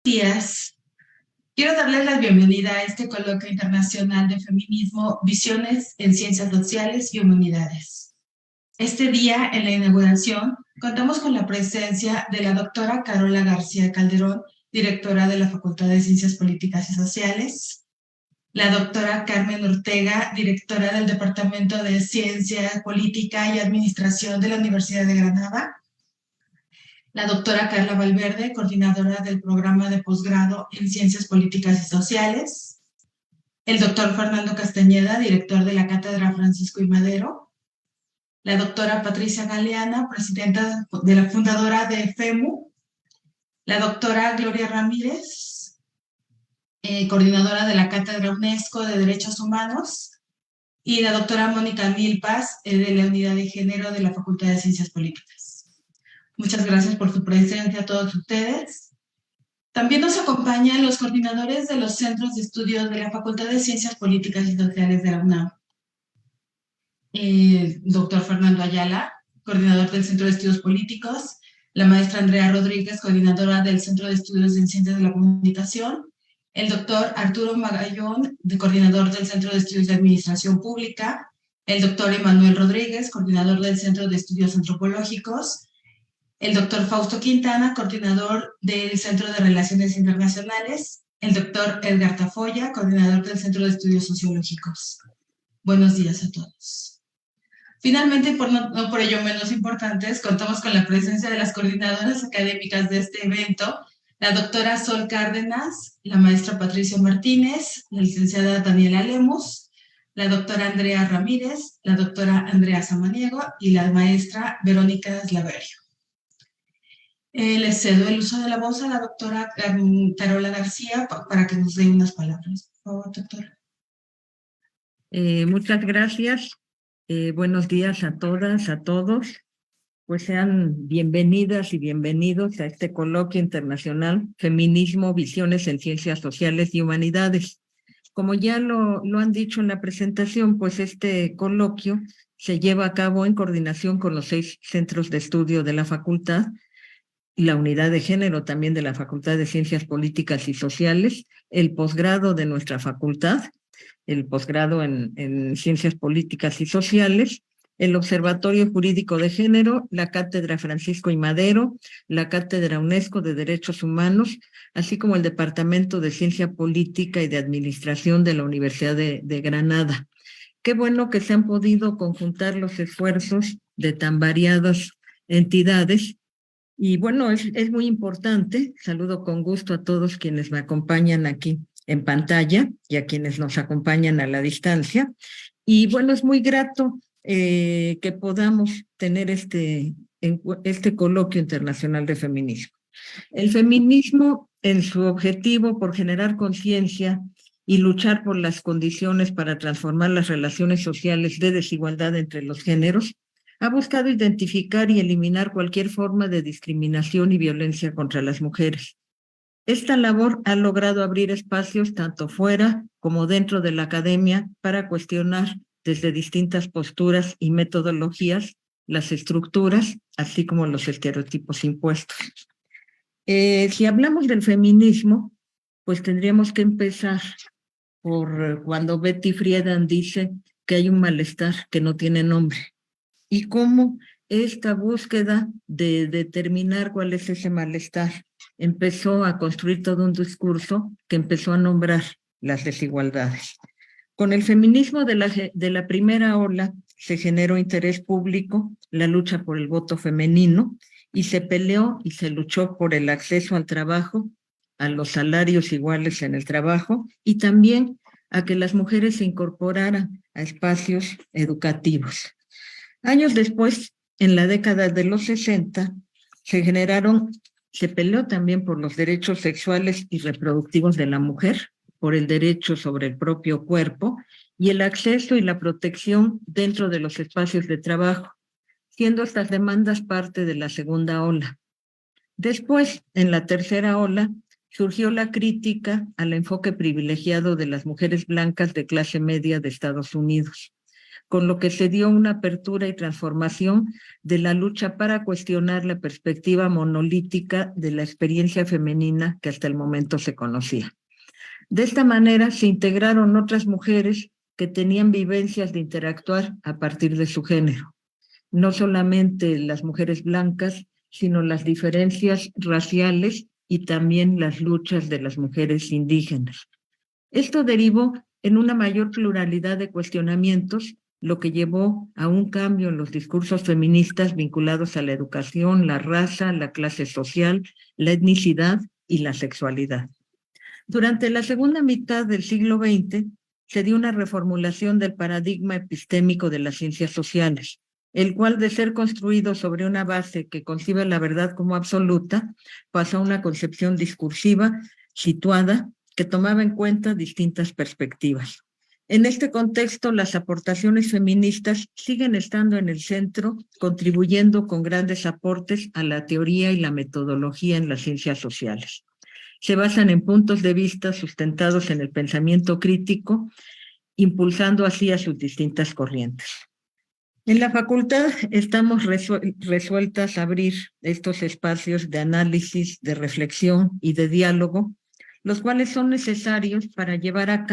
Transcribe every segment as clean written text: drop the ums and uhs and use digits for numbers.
Días. Quiero darles la bienvenida a este coloquio internacional de feminismo, visiones en ciencias sociales y humanidades. Este día, en la inauguración, contamos con la presencia de la doctora Carola García Calderón, directora de la Facultad de Ciencias Políticas y Sociales, la doctora Carmen Ortega, directora del Departamento de Ciencia Política y Administración de la Universidad de Granada, la doctora Carla Valverde, coordinadora del programa de posgrado en Ciencias Políticas y Sociales, el doctor Fernando Castañeda, director de la Cátedra Francisco I. Madero, la doctora Patricia Galeana, presidenta de la fundadora de FEMU, la doctora Gloria Ramírez, coordinadora de la Cátedra UNESCO de Derechos Humanos, y la doctora Mónica Milpas, de la Unidad de Género de la Facultad de Ciencias Políticas. Muchas gracias por su presencia a todos ustedes. También nos acompañan los coordinadores de los centros de estudios de la Facultad de Ciencias Políticas y Sociales de la UNAM. Doctor Fernando Ayala, coordinador del Centro de Estudios Políticos, la maestra Andrea Rodríguez, coordinadora del Centro de Estudios en Ciencias de la Comunicación, el doctor Arturo Magallón, coordinador del Centro de Estudios de Administración Pública, el doctor Emanuel Rodríguez, coordinador del Centro de Estudios Antropológicos, el doctor Fausto Quintana, coordinador del Centro de Relaciones Internacionales, el doctor Edgar Tafoya, coordinador del Centro de Estudios Sociológicos. Buenos días a todos. Finalmente, no por ello menos importantes, contamos con la presencia de las coordinadoras académicas de este evento, la doctora Sol Cárdenas, la maestra Patricia Martínez, la licenciada Daniela Lemus, la doctora Andrea Ramírez, la doctora Andrea Samaniego y la maestra Verónica Slaverio. Les cedo el uso de la voz a la doctora Carola García para que nos dé unas palabras. Por favor, doctora. Muchas gracias. Buenos días a todas, a todos. Pues sean bienvenidas y bienvenidos a este coloquio internacional Feminismo, Visiones en Ciencias Sociales y Humanidades. Como ya lo han dicho en la presentación, pues este coloquio se lleva a cabo en coordinación con los 6 centros de estudio de la facultad, la unidad de género también de la Facultad de Ciencias Políticas y Sociales, el posgrado de nuestra facultad, el posgrado en Ciencias Políticas y Sociales, el Observatorio Jurídico de Género, la Cátedra Francisco I. Madero, la Cátedra UNESCO de Derechos Humanos, así como el Departamento de Ciencia Política y de Administración de la Universidad de Granada. Qué bueno que se han podido conjuntar los esfuerzos de tan variadas entidades. Y bueno, es muy importante. Saludo con gusto a todos quienes me acompañan aquí en pantalla y a quienes nos acompañan a la distancia. Y bueno, es muy grato que podamos tener este coloquio internacional de feminismo. El feminismo, en su objetivo por generar conciencia y luchar por las condiciones para transformar las relaciones sociales de desigualdad entre los géneros, ha buscado identificar y eliminar cualquier forma de discriminación y violencia contra las mujeres. Esta labor ha logrado abrir espacios tanto fuera como dentro de la academia para cuestionar desde distintas posturas y metodologías las estructuras, así como los estereotipos impuestos. Si hablamos del feminismo, pues tendríamos que empezar por cuando Betty Friedan dice que hay un malestar que no tiene nombre. Y cómo esta búsqueda de determinar cuál es ese malestar empezó a construir todo un discurso que empezó a nombrar las desigualdades. Con el feminismo de la primera ola se generó interés público, la lucha por el voto femenino, y se peleó y se luchó por el acceso al trabajo, a los salarios iguales en el trabajo, y también a que las mujeres se incorporaran a espacios educativos. Años después, en la década de los 60, se peleó también por los derechos sexuales y reproductivos de la mujer, por el derecho sobre el propio cuerpo y el acceso y la protección dentro de los espacios de trabajo, siendo estas demandas parte de la segunda ola. Después, en la tercera ola, surgió la crítica al enfoque privilegiado de las mujeres blancas de clase media de Estados Unidos. con lo que se dio una apertura y transformación de la lucha para cuestionar la perspectiva monolítica de la experiencia femenina que hasta el momento se conocía. De esta manera se integraron otras mujeres que tenían vivencias de interactuar a partir de su género. No solamente las mujeres blancas, sino las diferencias raciales y también las luchas de las mujeres indígenas. Esto derivó en una mayor pluralidad de cuestionamientos, lo que llevó a un cambio en los discursos feministas vinculados a la educación, la raza, la clase social, la etnicidad y la sexualidad. Durante la segunda mitad del siglo XX se dio una reformulación del paradigma epistémico de las ciencias sociales, el cual, de ser construido sobre una base que concibe la verdad como absoluta, pasó a una concepción discursiva situada que tomaba en cuenta distintas perspectivas. En este contexto, las aportaciones feministas siguen estando en el centro, contribuyendo con grandes aportes a la teoría y la metodología en las ciencias sociales. Se basan en puntos de vista sustentados en el pensamiento crítico, impulsando así a sus distintas corrientes. En la facultad estamos resueltas a abrir estos espacios de análisis, de reflexión y de diálogo, los cuales son necesarios para llevar a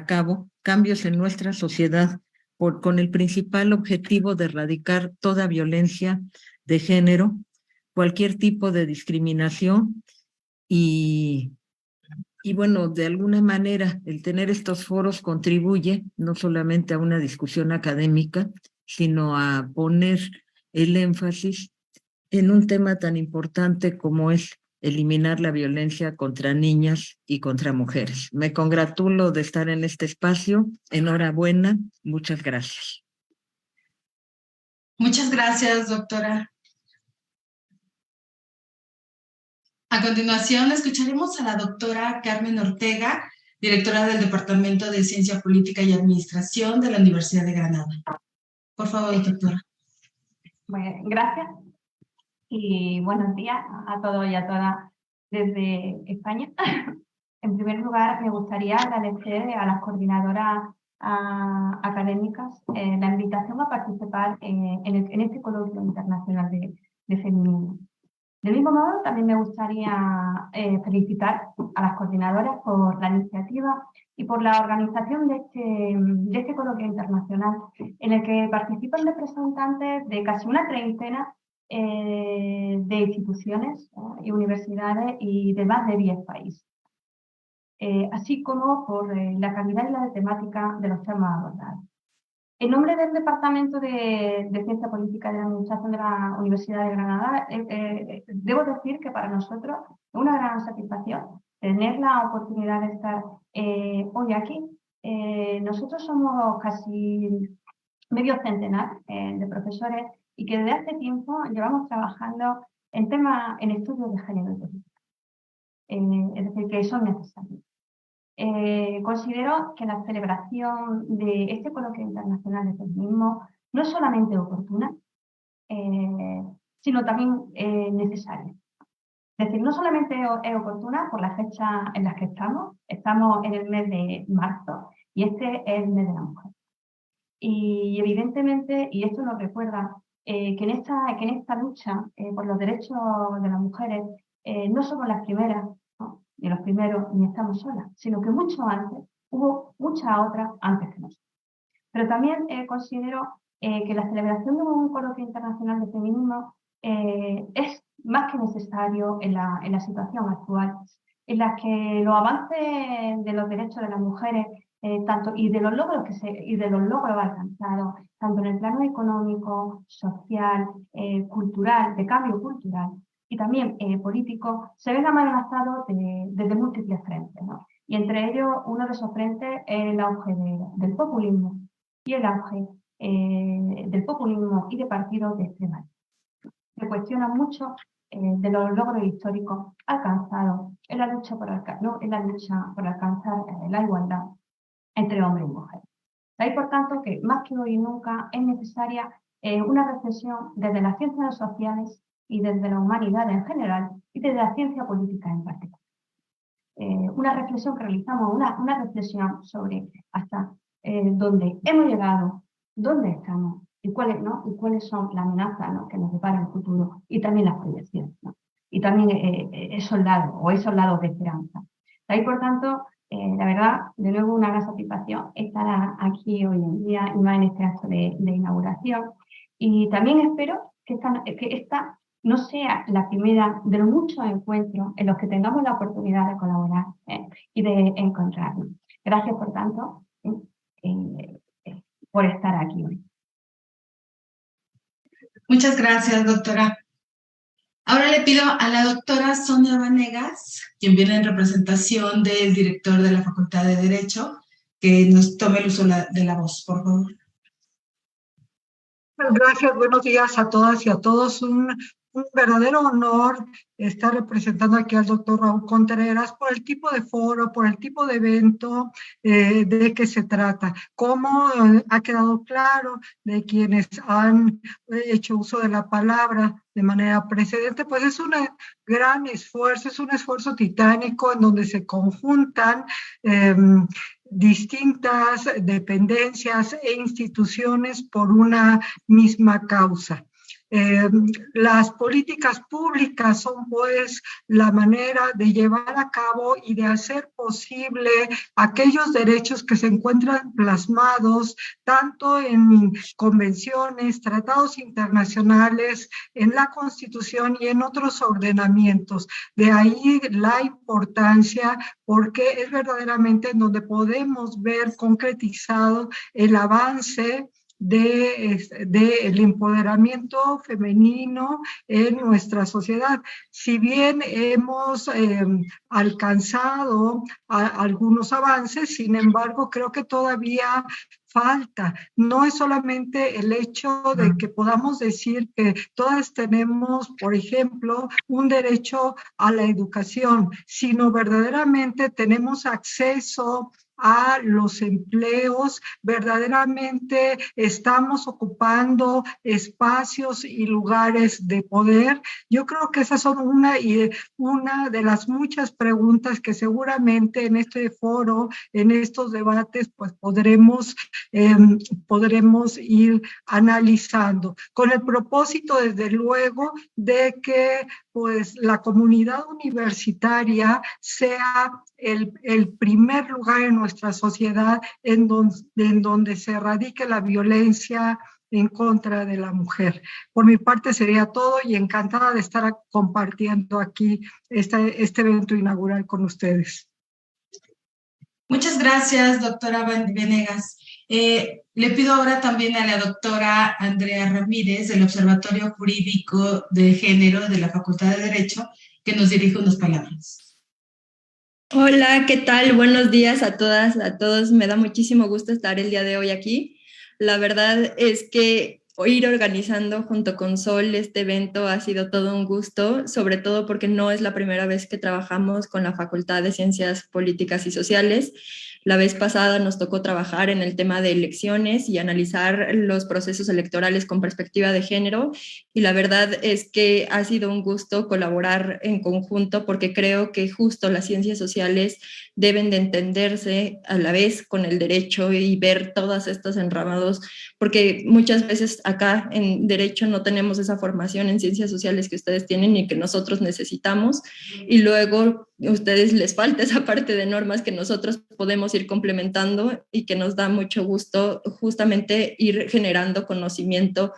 cabo cambios en nuestra sociedad con el principal objetivo de erradicar toda violencia de género, cualquier tipo de discriminación y bueno, de alguna manera el tener estos foros contribuye no solamente a una discusión académica, sino a poner el énfasis en un tema tan importante como es eliminar la violencia contra niñas y contra mujeres. Me congratulo de estar en este espacio. Enhorabuena. Muchas gracias. Muchas gracias, doctora. A continuación, escucharemos a la doctora Carmen Ortega, directora del Departamento de Ciencia Política y Administración de la Universidad de Granada. Por favor, doctora. Bueno, gracias y buenos días a todos y a todas desde España. En primer lugar, me gustaría agradecer a las coordinadoras académicas la invitación a participar en este coloquio internacional de feminismo. Del mismo modo, también me gustaría felicitar a las coordinadoras por la iniciativa y por la organización de este coloquio internacional, en el que participan representantes de casi una treintena de instituciones y universidades y de más de 10 países, así como por la calidad y la temática de los temas abordados. En nombre del Departamento de Ciencia Política y de Administración de la Universidad de Granada, debo decir que para nosotros es una gran satisfacción tener la oportunidad de estar hoy aquí. Nosotros somos casi medio centenar de profesores y que desde hace tiempo llevamos trabajando en estudios de género y política. Es decir, que son necesarios. Considero que la celebración de este coloquio internacional de feminismo no es solamente oportuna, sino también necesaria. Es decir, no solamente es oportuna por la fecha en la que estamos en el mes de marzo y este es el mes de la mujer. Y evidentemente, y esto nos recuerda que en esta lucha por los derechos de las mujeres no somos las primeras, ¿no? Ni los primeros, ni estamos solas, sino que mucho antes hubo muchas otras antes que nosotros. Pero también considero que la celebración de un coloquio internacional de feminismo es más que necesario en la situación actual, en la que los avances de los derechos de las mujeres y de los logros alcanzados, tanto en el plano económico, social, cultural, de cambio cultural, y también político, se ven amenazados desde múltiples frentes, ¿no? Y entre ellos, uno de esos frentes es el auge del populismo y el auge del populismo y de partidos de extrema derecha. Se cuestiona mucho de los logros históricos alcanzados en la lucha por alcanzar la igualdad entre hombres y mujeres. Hay, por tanto, que más que hoy nunca es necesaria una reflexión desde las ciencias sociales y desde la humanidad en general y desde la ciencia política en particular. Una reflexión que realizamos, una reflexión sobre hasta dónde hemos llegado dónde estamos y cuáles, ¿no? Y cuáles son las amenazas, ¿no?, que nos depara el futuro, y también las proyecciones, ¿no? Y también esos lados de esperanza. De ahí, por tanto, la verdad, de nuevo, una gran satisfacción estar aquí hoy en día y más en este acto de inauguración. Y también espero que esta no sea la primera de los muchos encuentros en los que tengamos la oportunidad de colaborar y de encontrarnos. Gracias, por tanto, por estar aquí hoy. Muchas gracias, doctora. Ahora le pido a la doctora Sonia Vanegas, quien viene en representación del director de la Facultad de Derecho, que nos tome el uso de la voz, por favor. Gracias, buenos días a todas y a todos. Un verdadero honor estar representando aquí al doctor Raúl Contreras por el tipo de foro, por el tipo de evento de que se trata. Como ha quedado claro de quienes han hecho uso de la palabra de manera precedente, pues es un gran esfuerzo, es un esfuerzo titánico en donde se conjuntan distintas dependencias e instituciones por una misma causa. Las políticas públicas son pues la manera de llevar a cabo y de hacer posible aquellos derechos que se encuentran plasmados tanto en convenciones, tratados internacionales, en la Constitución y en otros ordenamientos. De ahí la importancia, porque es verdaderamente en donde podemos ver concretizado el avance del empoderamiento femenino en nuestra sociedad. Si bien hemos alcanzado algunos avances, sin embargo, creo que todavía falta. No es solamente el hecho de que podamos decir que todas tenemos, por ejemplo, un derecho a la educación, sino verdaderamente tenemos acceso a los empleos, verdaderamente estamos ocupando espacios y lugares de poder. Yo creo que esas son una de las muchas preguntas que seguramente en este foro, en estos debates, pues podremos ir analizando, con el propósito, desde luego, de que pues la comunidad universitaria sea el primer lugar en nuestra sociedad en donde se erradique la violencia en contra de la mujer. Por mi parte sería todo y encantada de estar compartiendo aquí este evento inaugural con ustedes. Muchas gracias, doctora Vanegas. Le pido ahora también a la doctora Andrea Ramírez, del Observatorio Jurídico de Género de la Facultad de Derecho, que nos dirija unas palabras. Hola, ¿qué tal? Buenos días a todas, a todos. Me da muchísimo gusto estar el día de hoy aquí. La verdad es que ir organizando junto con Sol este evento ha sido todo un gusto, sobre todo porque no es la primera vez que trabajamos con la Facultad de Ciencias Políticas y Sociales. La vez pasada nos tocó trabajar en el tema de elecciones y analizar los procesos electorales con perspectiva de género, y la verdad es que ha sido un gusto colaborar en conjunto, porque creo que justo las ciencias sociales deben de entenderse a la vez con el derecho y ver todas estas enramados, porque muchas veces acá en derecho no tenemos esa formación en ciencias sociales que ustedes tienen y que nosotros necesitamos, y luego a ustedes les falta esa parte de normas que nosotros podemos ir complementando y que nos da mucho gusto justamente ir generando conocimiento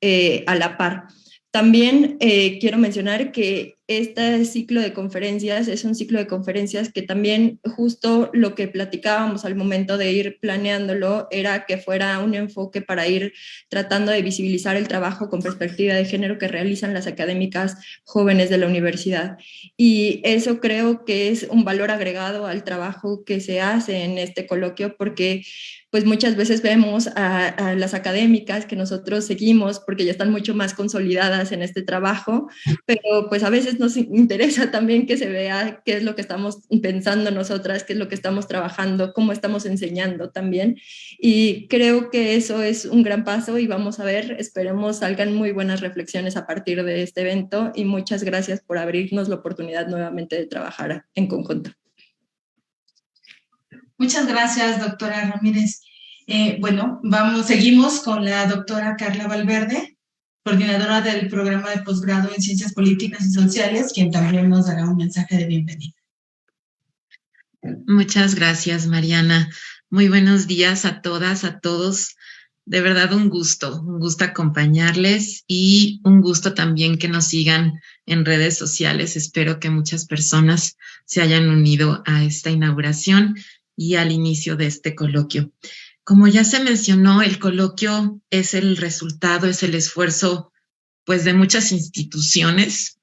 a la par. También quiero mencionar que este ciclo de conferencias es un ciclo de conferencias que también justo lo que platicábamos al momento de ir planeándolo era que fuera un enfoque para ir tratando de visibilizar el trabajo con perspectiva de género que realizan las académicas jóvenes de la universidad. Y eso creo que es un valor agregado al trabajo que se hace en este coloquio, porque pues muchas veces vemos a las académicas que nosotros seguimos porque ya están mucho más consolidadas en este trabajo, pero pues a veces nos interesa también que se vea qué es lo que estamos pensando nosotras, qué es lo que estamos trabajando, cómo estamos enseñando también, y creo que eso es un gran paso y vamos a ver, esperemos salgan muy buenas reflexiones a partir de este evento, y muchas gracias por abrirnos la oportunidad nuevamente de trabajar en conjunto. Muchas gracias, doctora Ramírez. Seguimos con la doctora Carla Valverde, coordinadora del programa de posgrado en Ciencias Políticas y Sociales, quien también nos dará un mensaje de bienvenida. Muchas gracias, Mariana. Muy buenos días a todas, a todos. De verdad, un gusto acompañarles y un gusto también que nos sigan en redes sociales. Espero que muchas personas se hayan unido a esta inauguración y al inicio de este coloquio. Como ya se mencionó, el coloquio es el resultado, es el esfuerzo, pues, de muchas instituciones,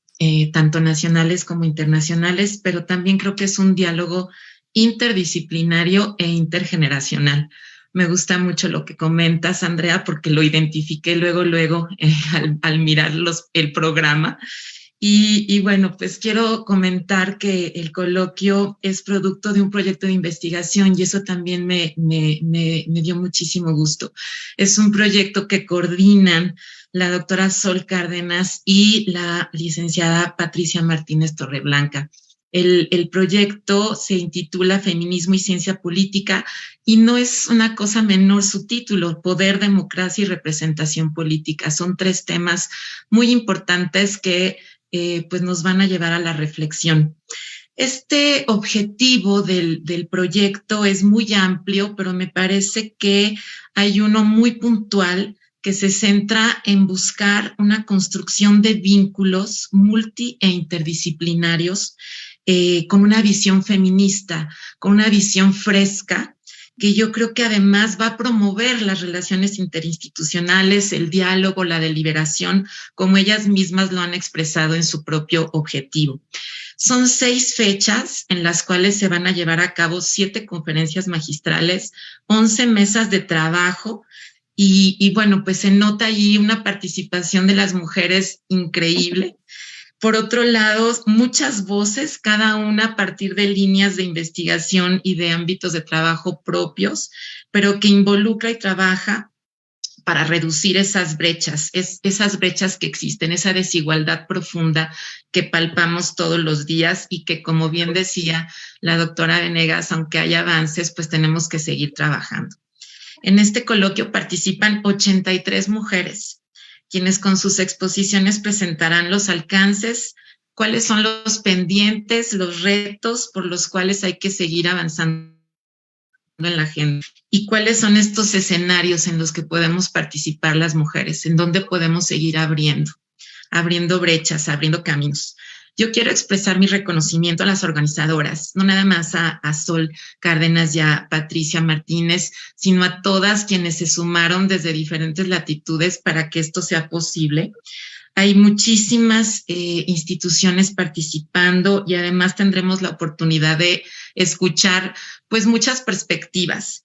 tanto nacionales como internacionales, pero también creo que es un diálogo interdisciplinario e intergeneracional. Me gusta mucho lo que comentas, Andrea, porque lo identifiqué luego al mirar el programa. Y bueno, pues quiero comentar que el coloquio es producto de un proyecto de investigación y eso también me dio muchísimo gusto. Es un proyecto que coordinan la doctora Sol Cárdenas y la licenciada Patricia Martínez Torreblanca. El proyecto se intitula Feminismo y Ciencia Política y no es una cosa menor su título, Poder, Democracia y Representación Política. Son 3 temas muy importantes que pues nos van a llevar a la reflexión. Este objetivo del proyecto es muy amplio, pero me parece que hay uno muy puntual que se centra en buscar una construcción de vínculos multi e interdisciplinarios con una visión feminista, con una visión fresca, que yo creo que además va a promover las relaciones interinstitucionales, el diálogo, la deliberación, como ellas mismas lo han expresado en su propio objetivo. Son 6 fechas en las cuales se van a llevar a cabo 7 conferencias magistrales, 11 mesas de trabajo, y bueno, pues se nota allí una participación de las mujeres increíble. Por otro lado, muchas voces, cada una a partir de líneas de investigación y de ámbitos de trabajo propios, pero que involucra y trabaja para reducir esas brechas que existen, esa desigualdad profunda que palpamos todos los días y que, como bien decía la doctora Venegas, aunque hay avances, pues tenemos que seguir trabajando. En este coloquio participan 83 mujeres, quienes con sus exposiciones presentarán los alcances, cuáles son los pendientes, los retos por los cuales hay que seguir avanzando en la agenda y cuáles son estos escenarios en los que podemos participar las mujeres, en donde podemos seguir abriendo brechas, abriendo caminos. Yo quiero expresar mi reconocimiento a las organizadoras, no nada más a Sol Cárdenas y a Patricia Martínez, sino a todas quienes se sumaron desde diferentes latitudes para que esto sea posible. Hay muchísimas instituciones participando y además tendremos la oportunidad de escuchar pues muchas perspectivas.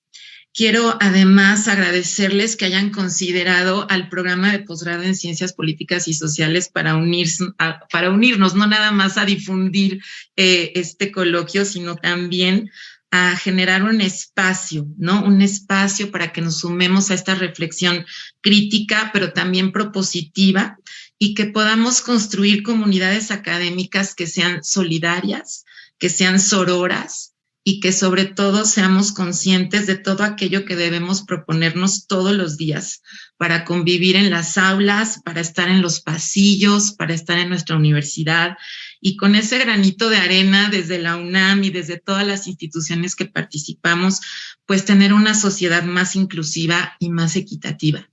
Quiero además agradecerles que hayan considerado al programa de posgrado en Ciencias Políticas y Sociales para unirnos, no nada más a difundir este coloquio, sino también a generar un espacio, ¿no? Un espacio para que nos sumemos a esta reflexión crítica, pero también propositiva, y que podamos construir comunidades académicas que sean solidarias, que sean sororas, y que sobre todo seamos conscientes de todo aquello que debemos proponernos todos los días para convivir en las aulas, para estar en los pasillos, para estar en nuestra universidad y con ese granito de arena desde la UNAM y desde todas las instituciones que participamos, pues tener una sociedad más inclusiva y más equitativa.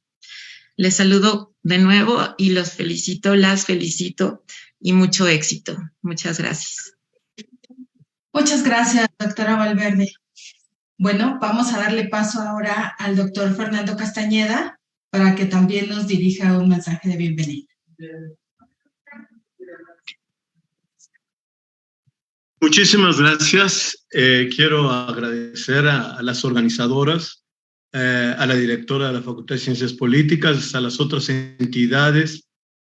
Les saludo de nuevo y las felicito y mucho éxito. Muchas gracias. Muchas gracias, doctora Valverde. Bueno, vamos a darle paso ahora al doctor Fernando Castañeda para que también nos dirija un mensaje de bienvenida. Muchísimas gracias. Quiero agradecer a las organizadoras, a la directora de la Facultad de Ciencias Políticas, a las otras entidades,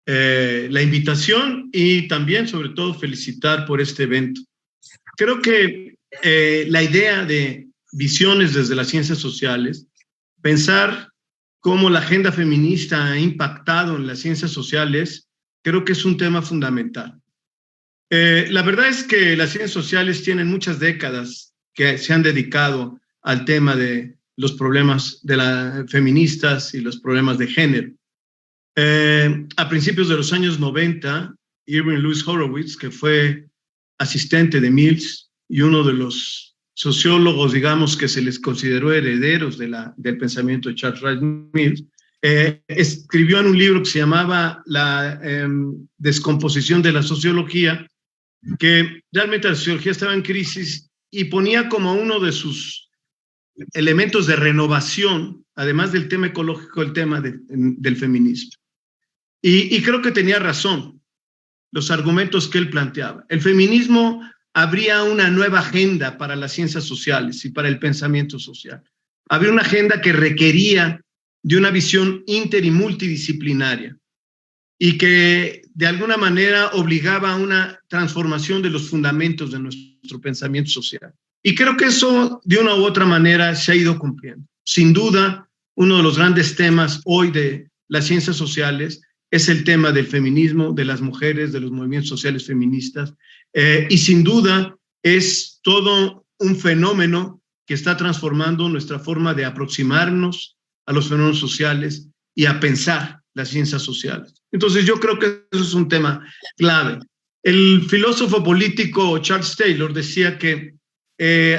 la invitación y también, sobre todo, felicitar por este evento. Creo que la idea de visiones desde las ciencias sociales, pensar cómo la agenda feminista ha impactado en las ciencias sociales, creo que es un tema fundamental. La verdad es que las ciencias sociales tienen muchas décadas que se han dedicado al tema de los problemas feministas y los problemas de género. A principios de los años 90, Irving Lewis Horowitz, que fue asistente de Mills y uno de los sociólogos, digamos, que se les consideró herederos del pensamiento de Charles Rice Mills, escribió en un libro que se llamaba La descomposición de la sociología, que realmente la sociología estaba en crisis y ponía como uno de sus elementos de renovación, además del tema ecológico, el tema del feminismo. Y creo que tenía razón los argumentos que él planteaba. El feminismo abría una nueva agenda para las ciencias sociales y para el pensamiento social. Habría una agenda que requería de una visión inter y multidisciplinaria y que de alguna manera obligaba a una transformación de los fundamentos de nuestro pensamiento social. Y creo que eso de una u otra manera se ha ido cumpliendo. Sin duda, uno de los grandes temas hoy de las ciencias sociales es el tema del feminismo, de las mujeres, de los movimientos sociales feministas, y sin duda es todo un fenómeno que está transformando nuestra forma de aproximarnos a los fenómenos sociales y a pensar las ciencias sociales. Entonces yo creo que eso es un tema clave. El filósofo político Charles Taylor decía que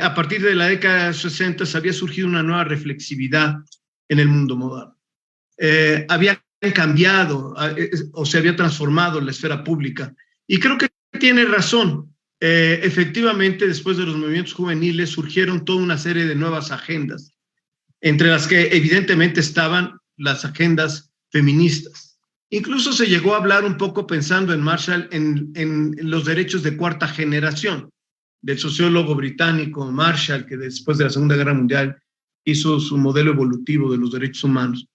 a partir de la década de 60 había surgido una nueva reflexividad en el mundo moderno. Había cambiado o se había transformado la esfera pública. Y creo que tiene razón. Efectivamente, después de los movimientos juveniles surgieron toda una serie de nuevas agendas, entre las que evidentemente estaban las agendas feministas. Incluso se llegó a hablar un poco, pensando en Marshall, en los derechos de cuarta generación, del sociólogo británico Marshall, que después de la Segunda Guerra Mundial hizo su modelo evolutivo de los derechos humanos.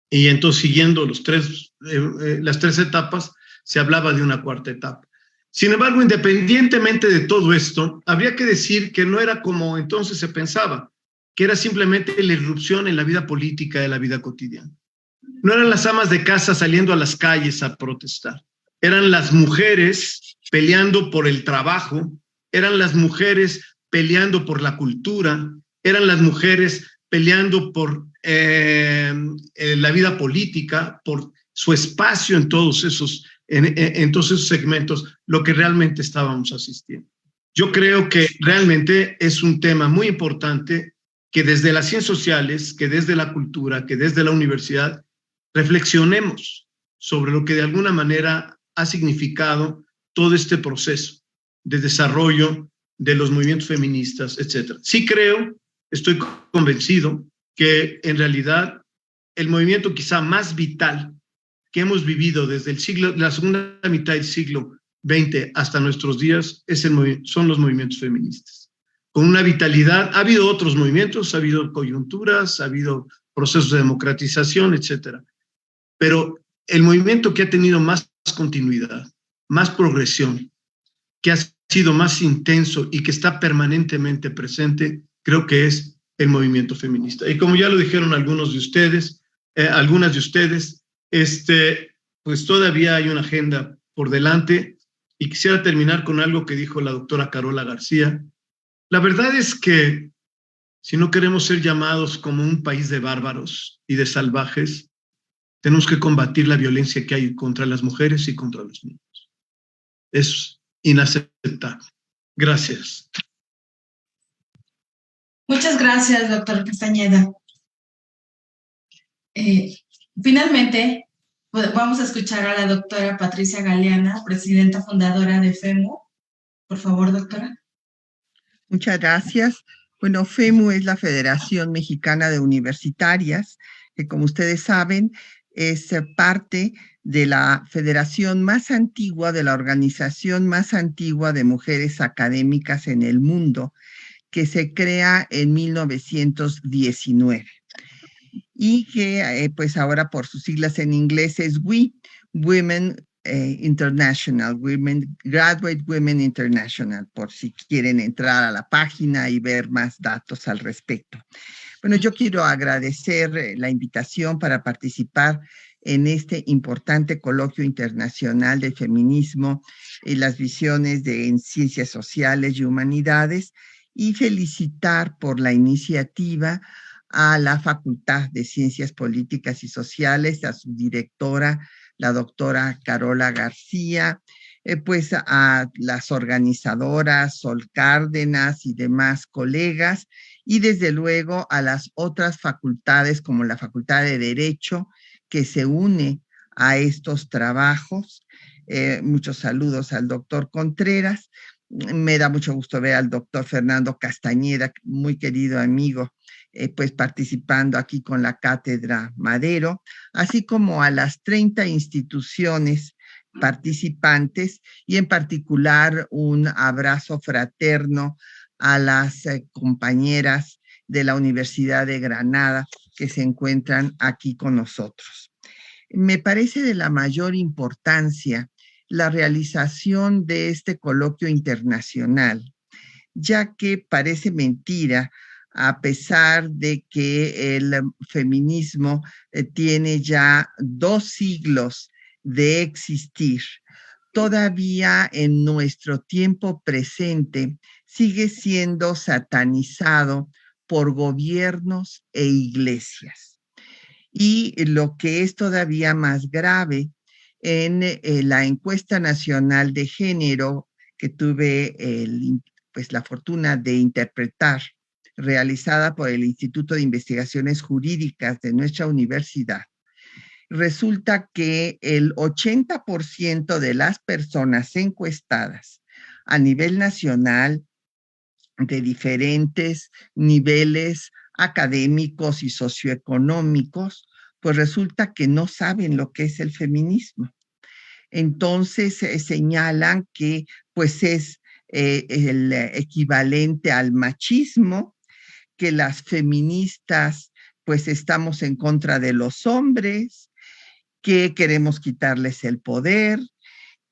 Y entonces, siguiendo las tres etapas, se hablaba de una cuarta etapa. Sin embargo, independientemente de todo esto, habría que decir que no era como entonces se pensaba, que era simplemente la irrupción en la vida política de la vida cotidiana. No eran las amas de casa saliendo a las calles a protestar, eran las mujeres peleando por el trabajo, eran las mujeres peleando por la cultura, eran las mujeres peleando por la vida política, por su espacio en todos esos segmentos, lo que realmente estábamos asistiendo. Yo creo que realmente es un tema muy importante que desde las ciencias sociales, que desde la cultura, que desde la universidad, reflexionemos sobre lo que de alguna manera ha significado todo este proceso de desarrollo de los movimientos feministas, etc. Sí creo, estoy convencido que en realidad el movimiento quizá más vital que hemos vivido desde la segunda mitad del siglo XX hasta nuestros días son los movimientos feministas. Con una vitalidad, ha habido otros movimientos, ha habido coyunturas, ha habido procesos de democratización, etc. Pero el movimiento que ha tenido más continuidad, más progresión, que ha sido más intenso y que está permanentemente presente, creo que es el movimiento feminista. Y como ya lo dijeron algunas de ustedes, pues todavía hay una agenda por delante, y quisiera terminar con algo que dijo la doctora Carola García. La verdad es que si no queremos ser llamados como un país de bárbaros y de salvajes, tenemos que combatir la violencia que hay contra las mujeres y contra los niños. Es inaceptable. Gracias. Muchas gracias, doctor Castañeda. Finalmente, vamos a escuchar a la doctora Patricia Galeana, presidenta fundadora de FEMU. Por favor, doctora. Muchas gracias. Bueno, FEMU es la Federación Mexicana de Universitarias, que como ustedes saben, es parte de la federación más antigua, de la organización más antigua de mujeres académicas en el mundo, que se crea en 1919 y que pues ahora por sus siglas en inglés es Women International, Graduate Women International, por si quieren entrar a la página y ver más datos al respecto. Bueno, yo quiero agradecer la invitación para participar en este importante coloquio internacional de feminismo y las visiones en ciencias sociales y humanidades, y felicitar por la iniciativa a la Facultad de Ciencias Políticas y Sociales, a su directora, la doctora Carola García, pues a las organizadoras, Sol Cárdenas y demás colegas, y desde luego a las otras facultades como la Facultad de Derecho, que se une a estos trabajos. Muchos saludos al doctor Contreras. Me da mucho gusto ver al doctor Fernando Castañeda, muy querido amigo, pues participando aquí con la Cátedra Madero, así como a las 30 instituciones participantes y en particular un abrazo fraterno a las compañeras de la Universidad de Granada que se encuentran aquí con nosotros. Me parece de la mayor importancia la realización de este coloquio internacional, ya que parece mentira, a pesar de que el feminismo tiene ya 2 siglos de existir, todavía en nuestro tiempo presente sigue siendo satanizado por gobiernos e iglesias. Y lo que es todavía más grave, en la encuesta nacional de género que tuve pues la fortuna de interpretar, realizada por el Instituto de Investigaciones Jurídicas de nuestra universidad, resulta que el 80% de las personas encuestadas a nivel nacional, de diferentes niveles académicos y socioeconómicos, pues resulta que no saben lo que es el feminismo. Entonces señalan que pues es el equivalente al machismo, que las feministas pues estamos en contra de los hombres, que queremos quitarles el poder,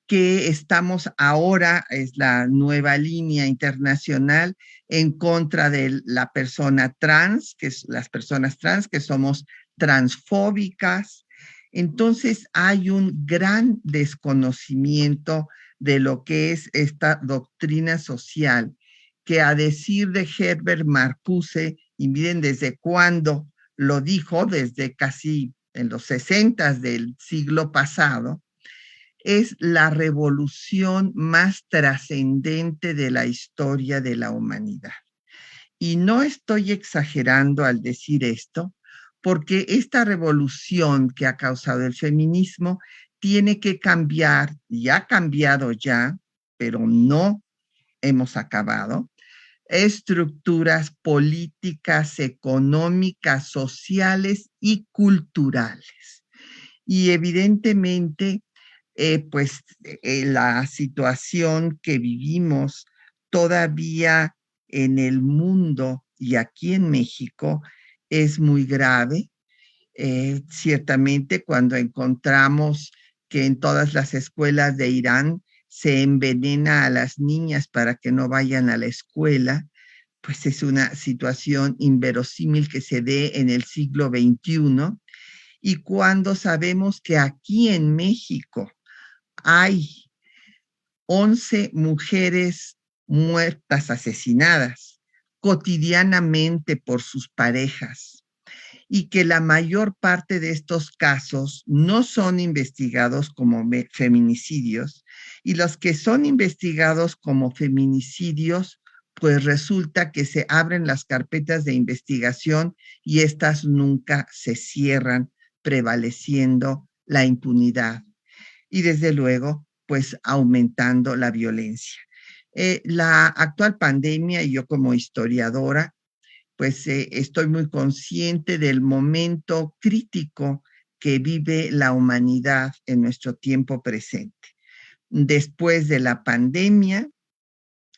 que estamos ahora, es la nueva línea internacional, en contra de la persona trans, que es las personas trans, que somos transfóbicas. Entonces hay un gran desconocimiento de lo que es esta doctrina social, que a decir de Herbert Marcuse, y miren desde cuándo lo dijo, desde casi en los 60 del siglo pasado, es la revolución más trascendente de la historia de la humanidad. Y no estoy exagerando al decir esto, porque esta revolución que ha causado el feminismo tiene que cambiar, y ha cambiado ya, pero no hemos acabado, estructuras políticas, económicas, sociales y culturales. Y evidentemente, la situación que vivimos todavía en el mundo y aquí en México es muy grave. Ciertamente cuando encontramos que en todas las escuelas de Irán se envenena a las niñas para que no vayan a la escuela, pues es una situación inverosímil que se dé en el siglo XXI. Y cuando sabemos que aquí en México hay 11 mujeres muertas, asesinadas cotidianamente por sus parejas, y que la mayor parte de estos casos no son investigados como feminicidios, y los que son investigados como feminicidios, pues resulta que se abren las carpetas de investigación y estas nunca se cierran, prevaleciendo la impunidad. Y desde luego, pues aumentando la violencia. La actual pandemia, y yo como historiadora, pues estoy muy consciente del momento crítico que vive la humanidad en nuestro tiempo presente. Después de la pandemia,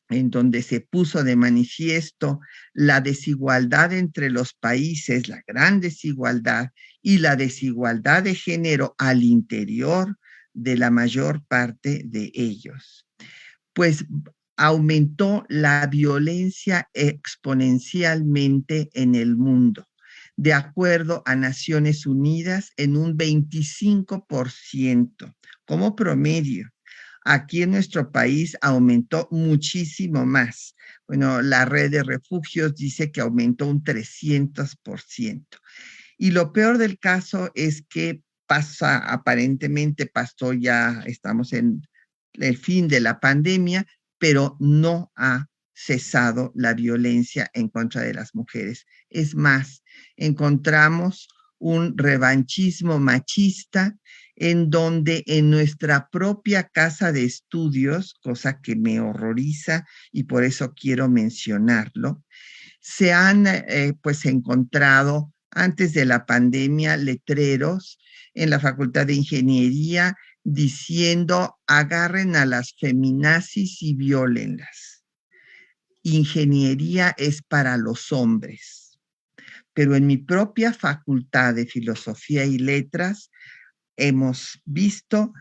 en donde se puso de manifiesto la desigualdad entre los países, la gran desigualdad y la desigualdad de género al interior de la mayor parte de ellos, pues aumentó la violencia exponencialmente en el mundo, de acuerdo a Naciones Unidas, en un 25% como promedio. aquí en nuestro país aumentó muchísimo más. Bueno, la red de refugios dice que aumentó un 300%. Y lo peor del caso es que aparentemente pasó ya, estamos en el fin de la pandemia, pero no ha cesado la violencia en contra de las mujeres. Es más, encontramos un revanchismo machista en donde en nuestra propia casa de estudios, cosa que me horroriza y por eso quiero mencionarlo, se han pues encontrado antes de la pandemia letreros en la Facultad de Ingeniería diciendo agarren a las feminazis y viólenlas. Ingeniería es para los hombres. Pero en mi propia Facultad de Filosofía y Letras hemos visto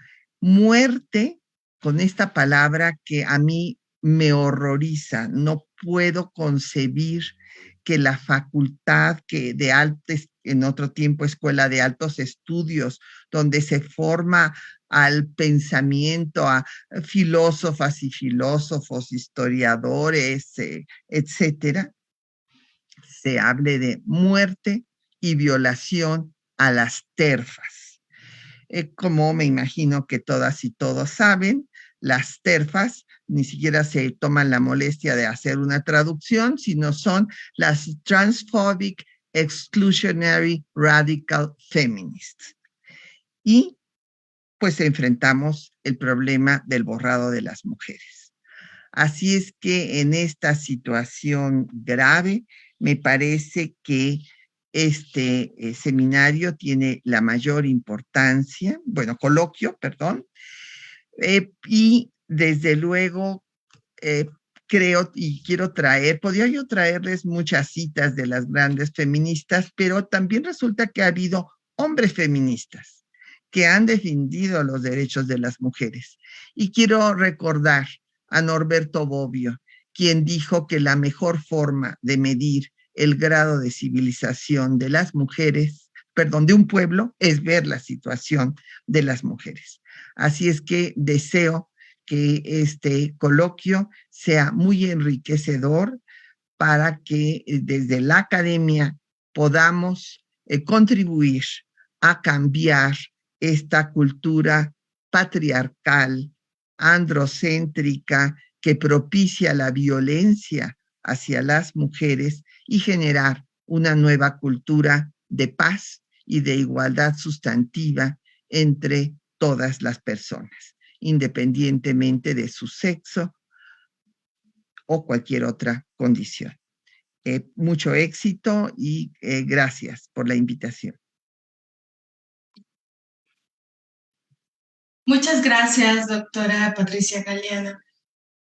muerte con esta palabra que a mí me horroriza. No puedo concebir que la facultad en otro tiempo Escuela de Altos Estudios, donde se forma al pensamiento, a filósofas y filósofos, historiadores, etcétera, se hable de muerte y violación a las TERFas. Como me imagino que todas y todos saben, las TERFas ni siquiera se toman la molestia de hacer una traducción, sino son las Transphobic Exclusionary Radical Feminists. Y pues enfrentamos el problema del borrado de las mujeres. Así es que en esta situación grave, me parece que este seminario tiene la mayor importancia, coloquio, perdón, y desde luego creo y quiero podría yo traerles muchas citas de las grandes feministas, pero también resulta que ha habido hombres feministas que han defendido los derechos de las mujeres. Y quiero recordar a Norberto Bobbio, quien dijo que la mejor forma de medir el grado de civilización de las mujeres, de un pueblo, es ver la situación de las mujeres. Así es que deseo que este coloquio sea muy enriquecedor para que desde la academia podamos contribuir a cambiar esta cultura patriarcal, androcéntrica, que propicia la violencia hacia las mujeres y generar una nueva cultura de paz y de igualdad sustantiva entre todas las personas, independientemente de su sexo o cualquier otra condición. Mucho éxito y gracias por la invitación. Muchas gracias, doctora Patricia Galeana.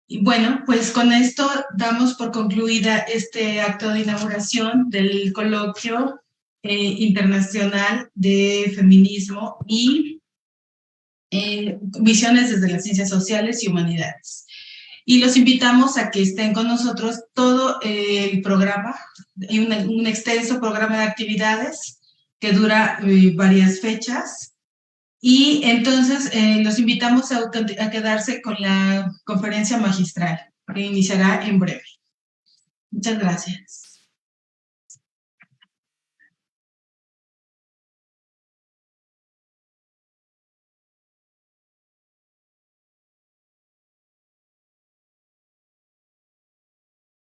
Y bueno, pues con esto damos por concluida este acto de inauguración del coloquio internacional de feminismo y visiones desde las ciencias sociales y humanidades. Y los invitamos a que estén con nosotros todo el programa. Hay un extenso programa de actividades que dura varias fechas. Y entonces los invitamos a quedarse con la conferencia magistral, que iniciará en breve. Muchas gracias.